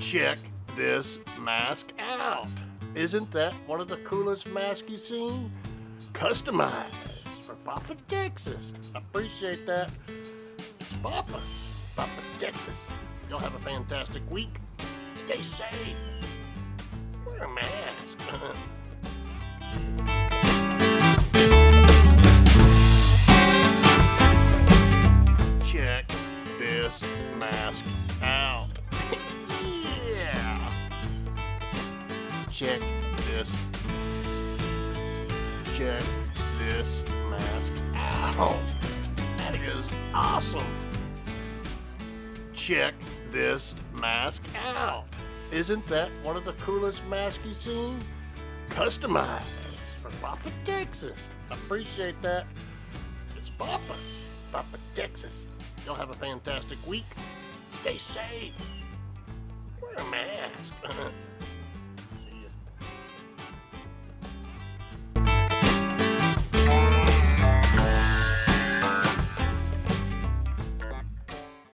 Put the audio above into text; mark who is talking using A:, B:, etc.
A: Check this mask out. Isn't that one of the coolest masks you've seen? Customized for Papa Texas. Appreciate that. It's Papa Texas. Y'all have a fantastic week. Stay safe. Wear a mask. Check this mask out. Yeah. Check this mask out. That is awesome. Check this mask out. Isn't that one of the coolest masks you've seen? Customized for Papa Texas. Appreciate that. It's Papa Texas. Y'all have a fantastic week. Stay safe. Wear a mask.